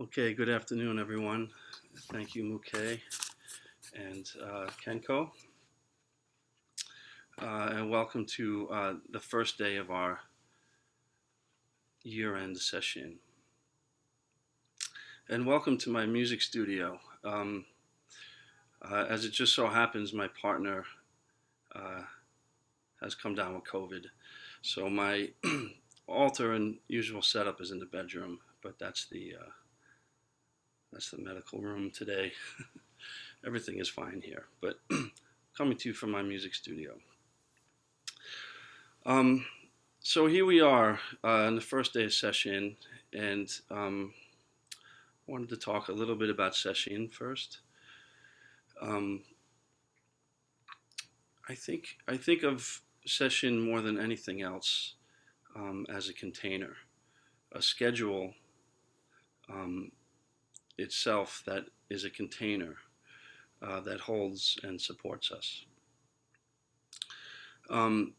Okay, good afternoon, everyone. Thank you, Muke and Kenko, and welcome to the first day of our year-end session. And welcome to my music studio. As it just so happens, my partner uh, has come down with COVID, so my altar and usual setup is in the bedroom, but that's the medical room today. Everything is fine here, but coming to you from my music studio. Um, so here we are on the first day of session, and wanted to talk a little bit about session first. Um, I think of session more than anything else as a container, a schedule um, itself that is a container that holds and supports us. Um,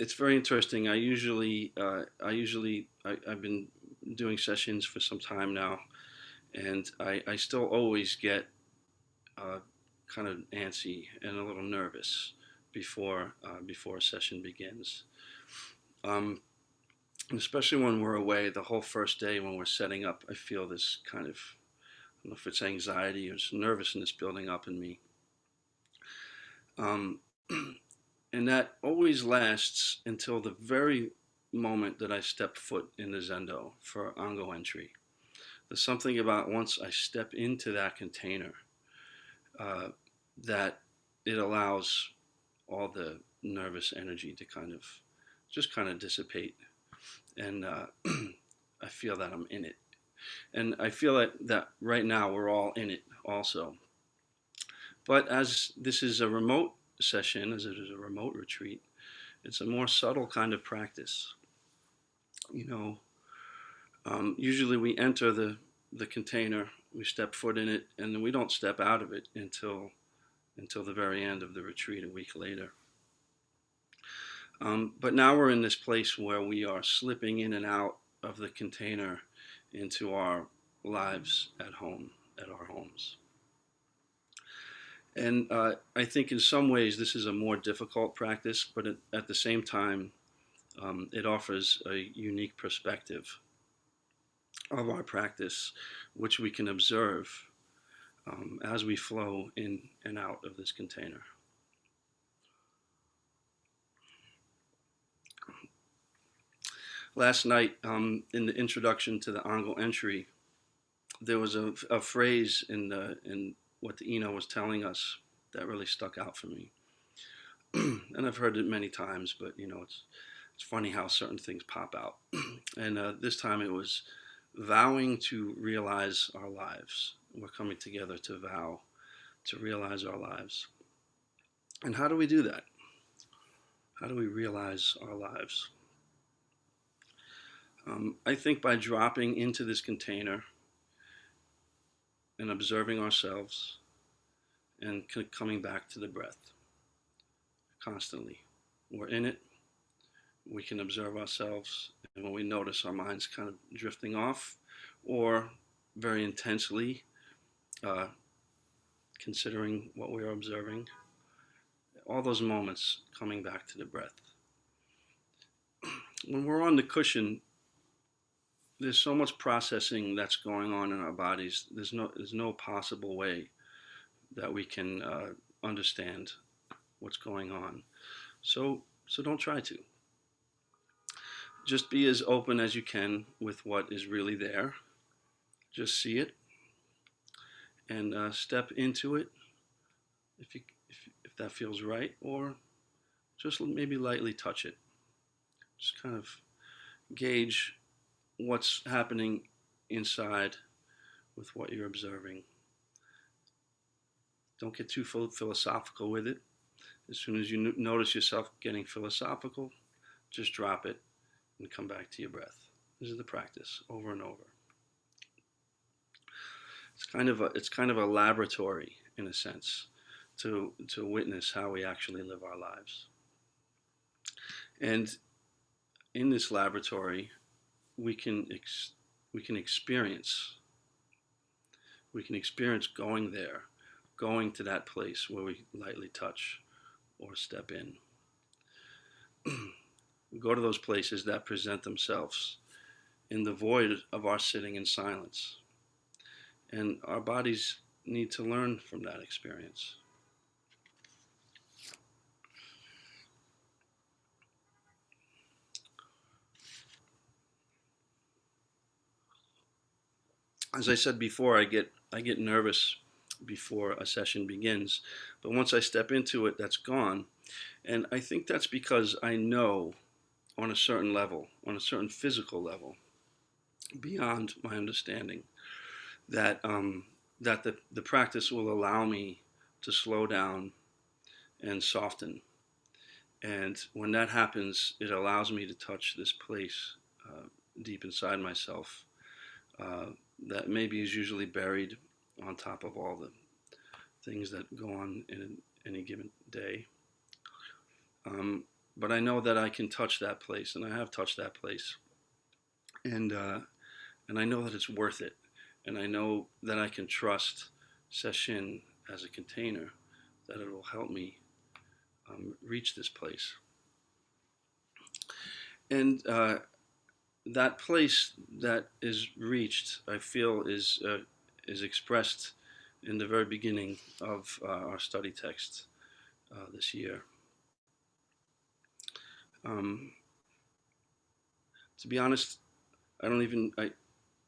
it's very interesting. I've been doing sessions for some time now, and I still always get uh, kind of antsy and a little nervous before a session begins. Um, and especially when we're away, the whole first day when we're setting up, I feel this kind of, I don't know if it's anxiety or nervousness building up in me. Um, and that always lasts until the very moment that I step foot in the Zendo for Ango entry. There's something about once I step into that container uh, that it allows all the nervous energy to kind of dissipate, and I feel that I'm in it, and I feel that right now we're all in it also. But as this is a remote session, as it is a remote retreat, it's a more subtle kind of practice. You know, usually we enter the container, we step foot in it, and then we don't step out of it until the very end of the retreat a week later. But now we're in this place where we are slipping in and out of the container into our lives at home, at our homes. And I think in some ways this is a more difficult practice, but at the same time, it offers a unique perspective of our practice, which we can observe as we flow in and out of this container. Last night, in the introduction to the Ango entry, there was a phrase in what the Ino was telling us that really stuck out for me. And I've heard it many times, but it's funny how certain things pop out. And this time it was vowing to realize our lives. We're coming together to vow to realize our lives. And how do we do that? How do we realize our lives? I think by dropping into this container and observing ourselves and coming back to the breath constantly. We're in it. We can observe ourselves, and when we notice our minds kind of drifting off, or very intensely uh, considering what we are observing, all those moments coming back to the breath. When we're on the cushion, there's so much processing that's going on in our bodies. There's no possible way that we can understand what's going on. So don't try to. Just be as open as you can with what is really there. Just see it and step into it if that feels right, or just maybe lightly touch it. Just kind of gauge what's happening inside with what you're observing. Don't get too philosophical with it. As soon as you notice yourself getting philosophical, just drop it and come back to your breath. This is the practice over and over. It's kind of a laboratory in a sense to witness how we actually live our lives. And in this laboratory, we can experience We can experience going there, going to that place where we lightly touch or step in. We go to those places that present themselves in the void of our sitting in silence. And our bodies need to learn from that experience. As I said before, I get nervous before a session begins, but once I step into it, that's gone. And I think that's because I know on a certain level, on a certain physical level, beyond my understanding, that that the practice will allow me to slow down and soften. And when that happens, it allows me to touch this place deep inside myself uh, that maybe is usually buried on top of all the things that go on in any given day. Um, but I know that I can touch that place, and I have touched that place, and I know that it's worth it, and I know that I can trust Sesshin as a container, that it will help me reach this place, and that place that is reached, I feel, is expressed in the very beginning of our study text this year. Um, to be honest, I don't even I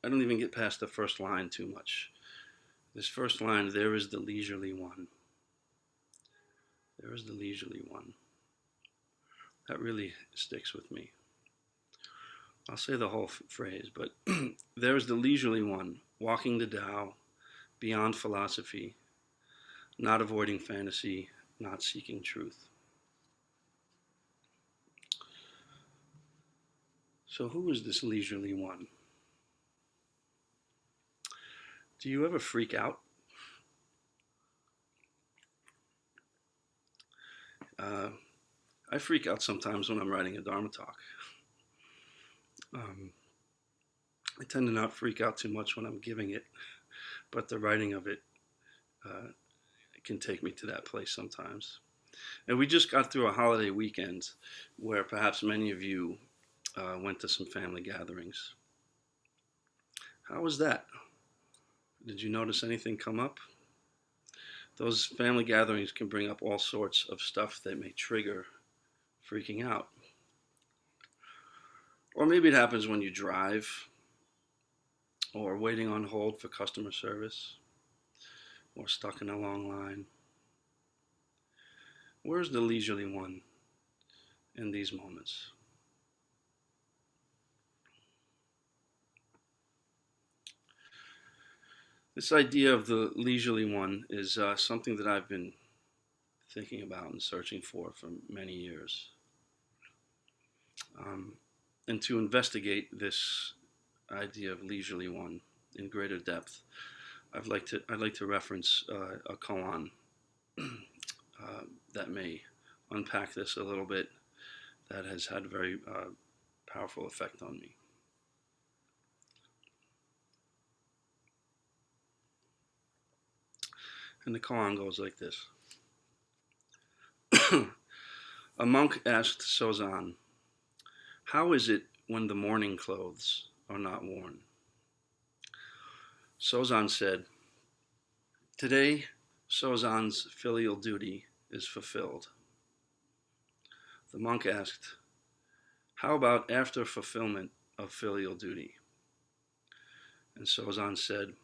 don't even get past the first line too much. This first line, there is the leisurely one. There is the leisurely one. That really sticks with me. I'll say the whole phrase, but there is the leisurely one, walking the Tao, beyond philosophy, not avoiding fantasy, not seeking truth. So, who is this leisurely one? Do you ever freak out? Uh, I freak out sometimes when I'm writing a Dharma talk. Um, I tend to not freak out too much when I'm giving it, but the writing of it can take me to that place sometimes. And we just got through a holiday weekend where perhaps many of you went to some family gatherings. How was that? Did you notice anything come up? Those family gatherings can bring up all sorts of stuff that may trigger freaking out. Or maybe it happens when you drive or waiting on hold for customer service or stuck in a long line. Where's the leisurely one in these moments? This idea of the leisurely one is something that I've been thinking about and searching for many years. Um, and to investigate this idea of leisurely one in greater depth, I'd like to reference a koan that may unpack this a little bit, that has had a very powerful effect on me. And the koan goes like this. A monk asked Sozan, "How is it when the mourning clothes are not worn?" Sozan said, "Today, Sozan's filial duty is fulfilled." The monk asked, "How about after fulfillment of filial duty?" And Sozan said,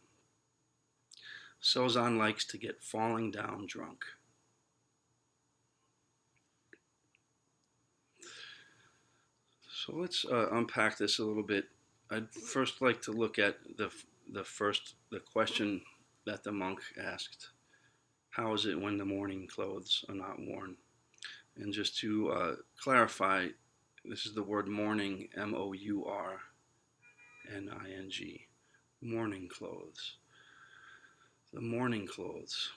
"Sozan likes to get falling down drunk." So let's unpack this a little bit. I'd first like to look at the question that the monk asked. How is it when the mourning clothes are not worn? And just to clarify, this is the word mourning, mourning, mourning clothes. The mourning clothes.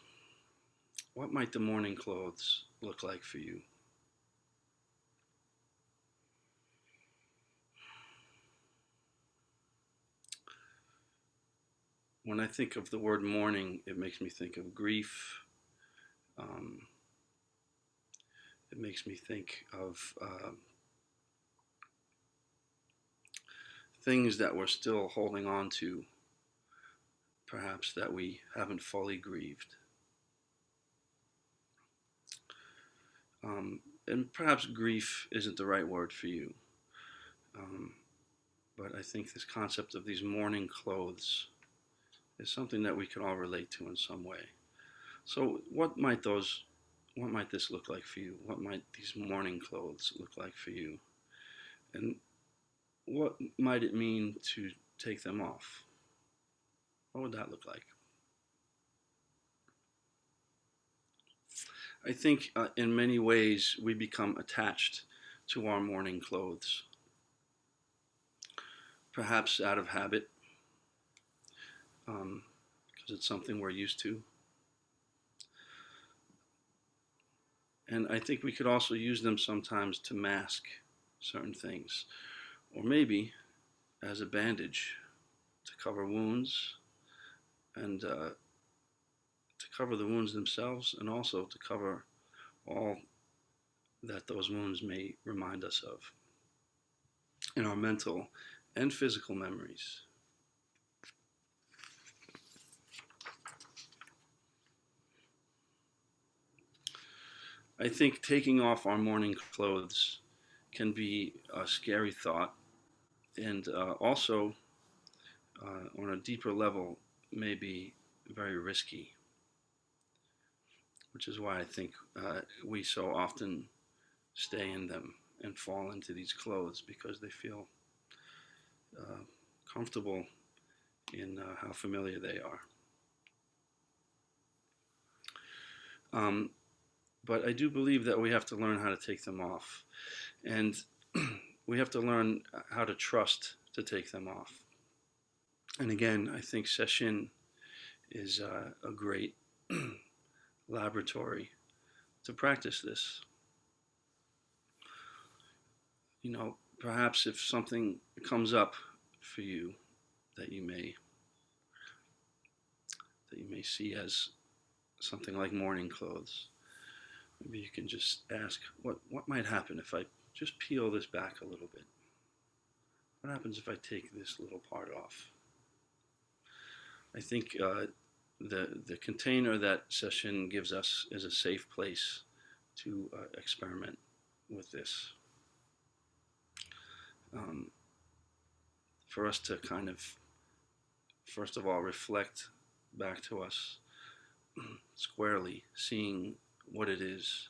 What might the mourning clothes look like for you? when I think of the word mourning, it makes me think of grief. Um, it makes me think of things that we're still holding on to, perhaps that we haven't fully grieved. And perhaps grief isn't the right word for you. Um, but I think this concept of these mourning clothes is something that we can all relate to in some way. So, what might this look like for you? What might these mourning clothes look like for you? And what might it mean to take them off? What would that look like? I think in many ways we become attached to our mourning clothes, perhaps out of habit, because it's something we're used to. And I think we could also use them sometimes to mask certain things, or maybe as a bandage to cover wounds and to cover the wounds themselves, and also to cover all that those wounds may remind us of in our mental and physical memories. I think taking off our mourning clothes can be a scary thought, and also on a deeper level may be very risky, which is why I think we so often stay in them and fall into these clothes because they feel uh, comfortable in how familiar they are. Um, but I do believe that we have to learn how to take them off, and we have to learn how to trust to take them off. And again, I think Sesshin is a great laboratory to practice this. You know, perhaps if something comes up for you that you may see as something like mourning clothes, maybe you can just ask, what might happen if I just peel this back a little bit? What happens if I take this little part off? I think the container that Sesshin gives us is a safe place to experiment with this. Um, for us to kind of, first of all, reflect back to us squarely, seeing what it is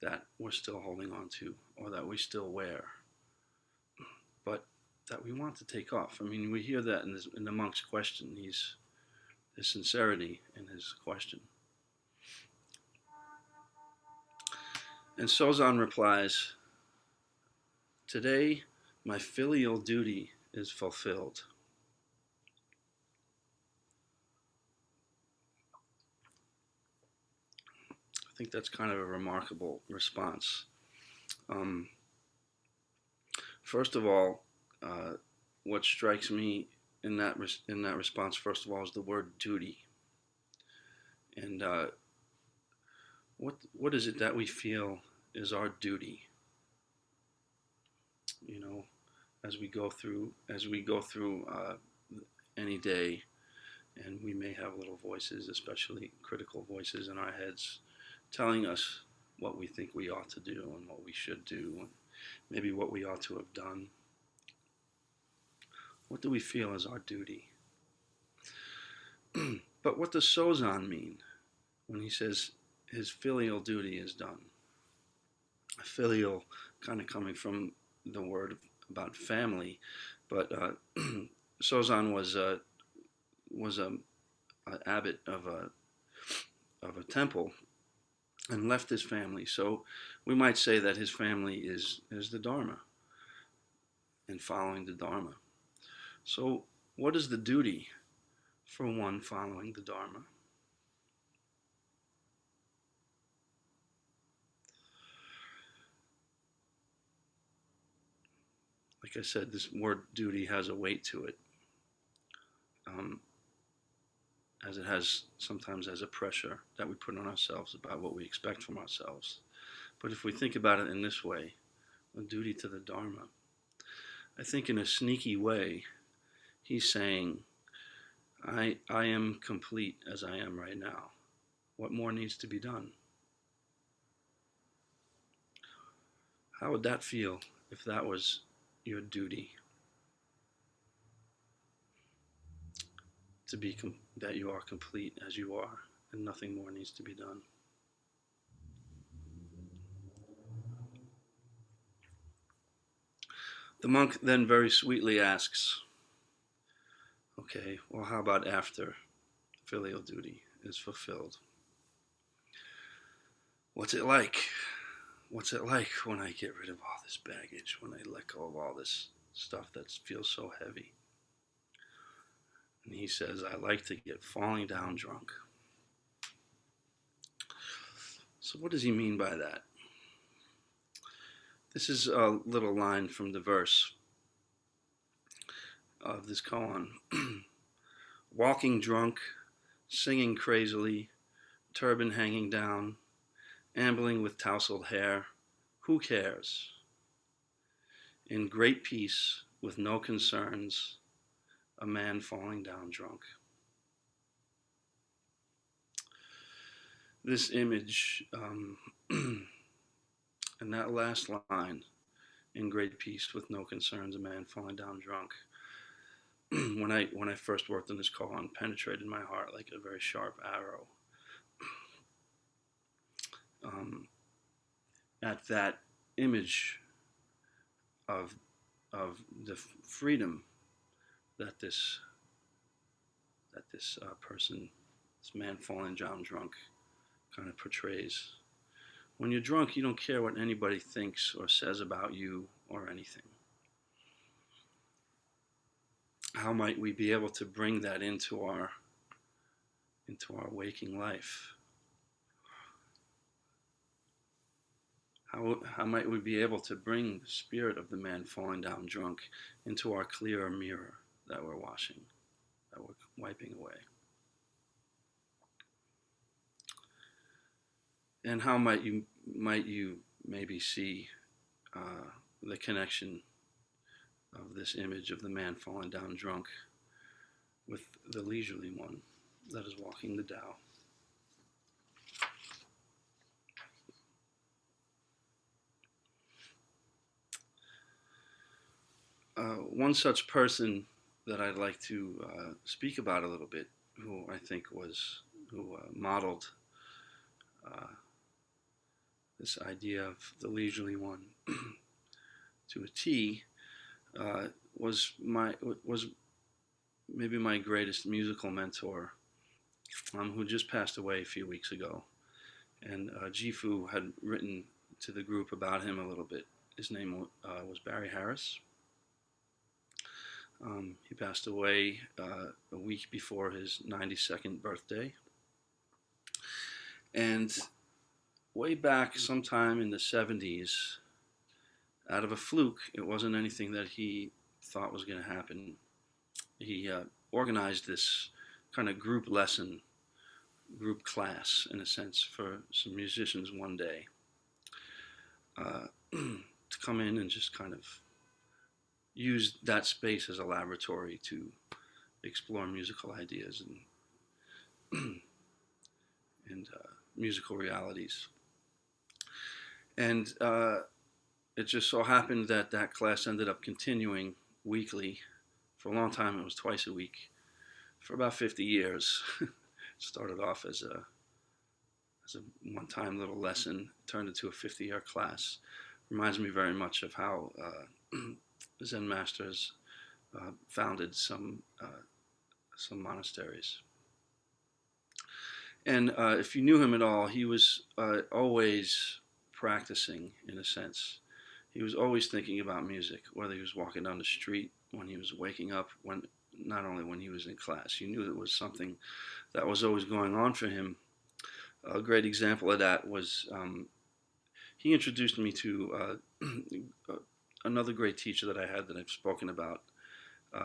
that we're still holding on to or that we still wear, but that we want to take off. I mean, we hear that in the monk's question. His sincerity in his question. And Sozan replies, "Today, my filial duty is fulfilled." I think that's kind of a remarkable response. Um, First of all, what strikes me in that response, first of all, is the word duty. And what is it that we feel is our duty? You know, as we go through any day, and we may have little voices, especially critical voices in our heads, telling us what we think we ought to do and what we should do, and maybe what we ought to have done. What do we feel is our duty? But what does Sozan mean when he says his filial duty is done? Filial kind of coming from the word about family, but Sozan was a abbot of a temple and left his family. So we might say that his family is the Dharma and following the Dharma. So what is the duty for one following the Dharma? Like I said, this word duty has a weight to it. Um, as it has sometimes as a pressure that we put on ourselves about what we expect from ourselves. But if we think about it in this way, a duty to the Dharma, I think in a sneaky way, he's saying, I am complete as I am right now. What more needs to be done? How would that feel if that was your duty? To be that you are complete as you are and nothing more needs to be done. The monk then very sweetly asks, okay, well, how about after filial duty is fulfilled? What's it like? What's it like when I get rid of all this baggage, when I let go of all this stuff that feels so heavy? And he says, I like to get falling down drunk. So what does he mean by that? This is a little line from the verse of this koan. Walking drunk, singing crazily, turban hanging down, ambling with tousled hair, who cares? In great peace, with no concerns, a man falling down drunk. This image, and that last line, in great peace, with no concerns, a man falling down drunk, when I first worked on this koan, penetrated my heart like a very sharp arrow. At that image of the freedom that this person, this man falling down drunk, kind of portrays. When you're drunk, you don't care what anybody thinks or says about you or anything. How might we be able to bring that into our waking life? How might we be able to bring the spirit of the man falling down drunk into our clear mirror that we're washing, that we're wiping away? And how might you maybe see the connection of this image of the man falling down drunk with the leisurely one that is walking the Tao? One such person that I'd like to speak about a little bit, who I think modeled this idea of the leisurely one to a T, was maybe my greatest musical mentor, who just passed away a few weeks ago. And Jifu had written to the group about him a little bit. His name was Barry Harris. He passed away a week before his 92nd birthday. And way back sometime in the 70s, out of a fluke, it wasn't anything that he thought was going to happen. He organized this kind of group class, in a sense, for some musicians one day to come in and just kind of use that space as a laboratory to explore musical ideas and musical realities. And it just so happened that that class ended up continuing weekly. For a long time, it was twice a week. For about 50 years. It started off as a one-time little lesson, turned into a 50-year class. Reminds me very much of how Zen masters founded some monasteries. And if you knew him at all, he was always practicing, in a sense. He was always thinking about music, whether he was walking down the street, when he was waking up, not only when he was in class. You knew it was something that was always going on for him. A great example of that was he introduced me to another great teacher that I had that I've spoken about,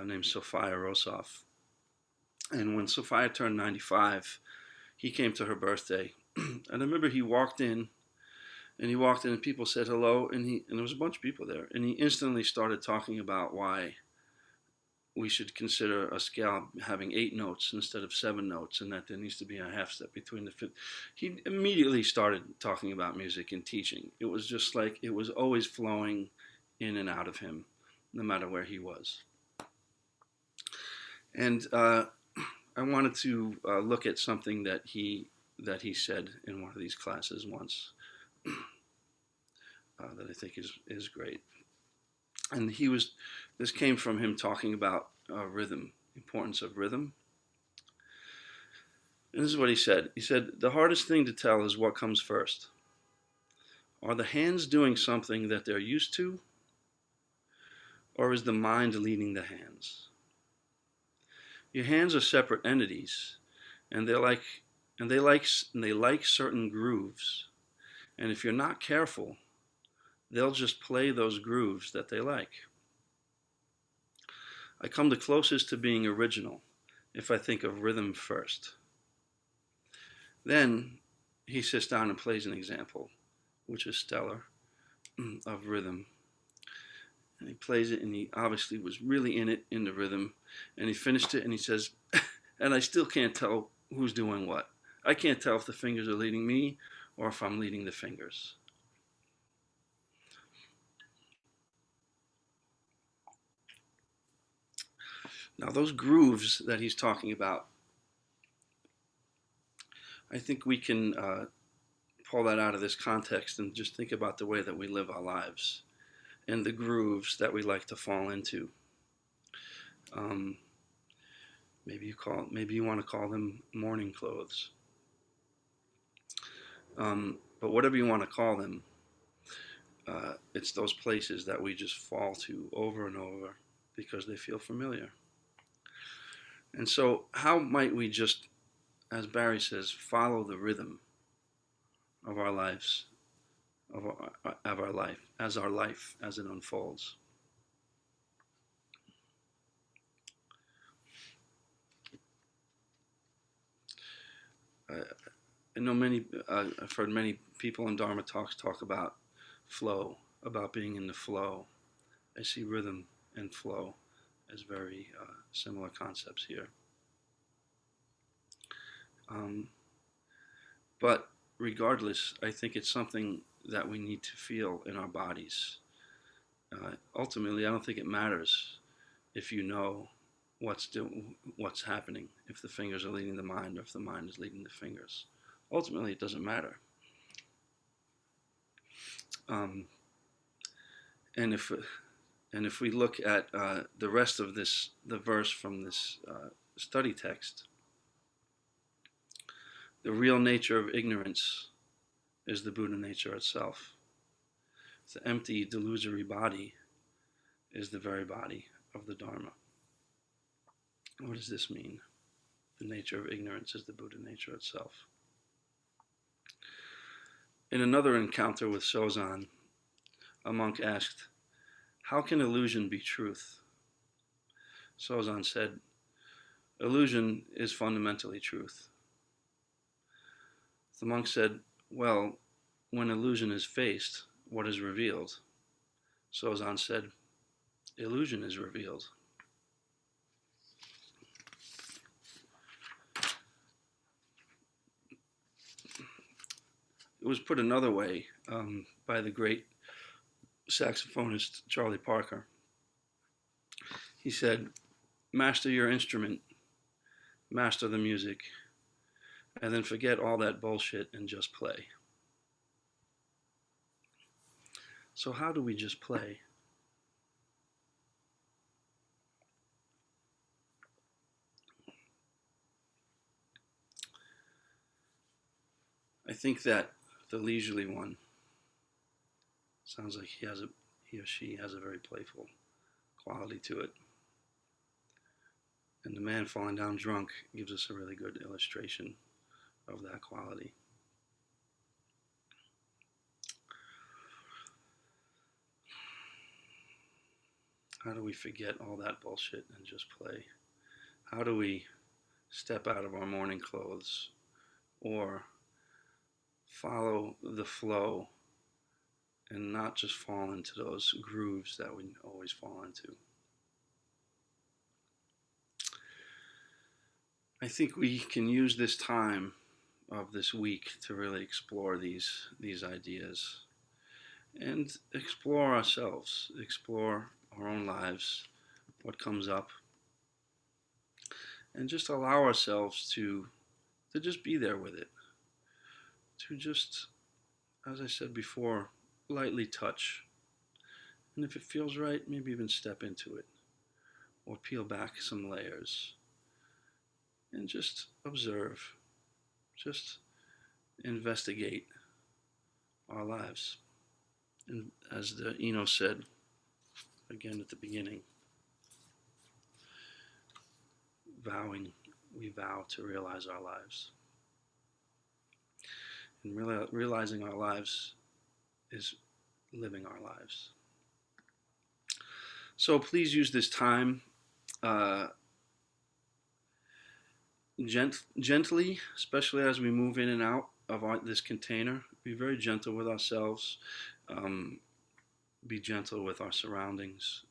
named Sophia Rosoff. And when Sophia turned 95, he came to her birthday. And I remember he walked in and people said hello, and there was a bunch of people there, and he instantly started talking about why we should consider a scale having 8 notes instead of 7 notes, and that there needs to be a half step between the fifth. He immediately started talking about music and teaching. It was just like it was always flowing in and out of him, no matter where he was. And I wanted to look at something that he said in one of these classes once that I think is great. And this came from him talking about rhythm, importance of rhythm. And this is what he said. He said, the hardest thing to tell is what comes first. Are the hands doing something that they're used to, or is the mind leading the hands? Your hands are separate entities, and they like certain grooves. And if you're not careful, they'll just play those grooves that they like. I come the closest to being original if I think of rhythm first. Then he sits down and plays an example, which is stellar, of rhythm. And he plays it, and he obviously was really in the rhythm. And he finished it, and he says, and I still can't tell who's doing what. I can't tell if the fingers are leading me or if I'm leading the fingers. Now, those grooves that he's talking about, I think we can pull that out of this context and just think about the way that we live our lives and the grooves that we like to fall into. Um, maybe you want to call them morning clothes. But whatever you want to call them, it's those places that we just fall to over and over because they feel familiar. And so, how might we just, as Barry says, follow the rhythm of our lives, of our life, as it unfolds? I know I've heard many people in Dharma talks talk about flow, about being in the flow. I see rhythm and flow as very similar concepts here. Um, but regardless, I think it's something that we need to feel in our bodies. Ultimately, I don't think it matters if you know what's happening, if the fingers are leading the mind or if the mind is leading the fingers. Ultimately, it doesn't matter. Um, and if we look at the rest of the verse from this study text, the real nature of ignorance is the Buddha nature itself. The empty, delusory body is the very body of the Dharma. What does this mean? The nature of ignorance is the Buddha nature itself. In another encounter with Sozan, a monk asked, how can illusion be truth? Sozan said, illusion is fundamentally truth. The monk said, well, when illusion is faced, what is revealed? Sozan said, illusion is revealed. It was put another way by the great saxophonist Charlie Parker. He said, master your instrument, master the music, and then forget all that bullshit and just play. So how do we just play? I think that the leisurely one sounds like he or she has a very playful quality to it. And the man falling down drunk gives us a really good illustration of that quality. How do we forget all that bullshit and just play? How do we step out of our morning clothes or follow the flow and not just fall into those grooves that we always fall into. I think we can use this time of this week to really explore these ideas and explore ourselves, explore our own lives, what comes up, and just allow ourselves to just be there with it, to just, as I said before, lightly touch, and if it feels right, maybe even step into it or peel back some layers and just observe, just investigate our lives. And as the Eno said again at the beginning, we vow to realize our lives. And realizing our lives is living our lives. So please use this time uh, gently, especially as we move in and out of this container. Be very gentle with ourselves. Um, be gentle with our surroundings,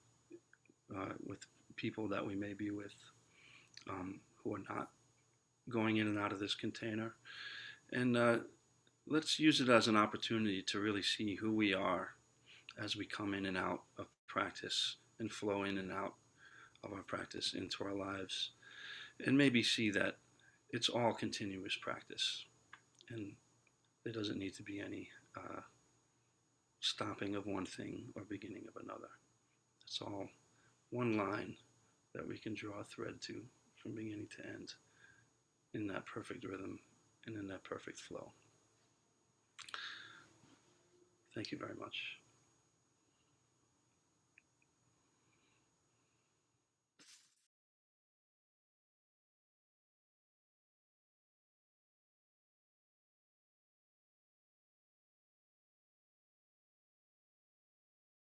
with people that we may be with who are not going in and out of this container. And let's use it as an opportunity to really see who we are as we come in and out of practice and flow in and out of our practice into our lives. And maybe see that it's all continuous practice and there doesn't need to be any stopping of one thing or beginning of another. It's all one line that we can draw a thread to from beginning to end in that perfect rhythm and in that perfect flow. Thank you very much.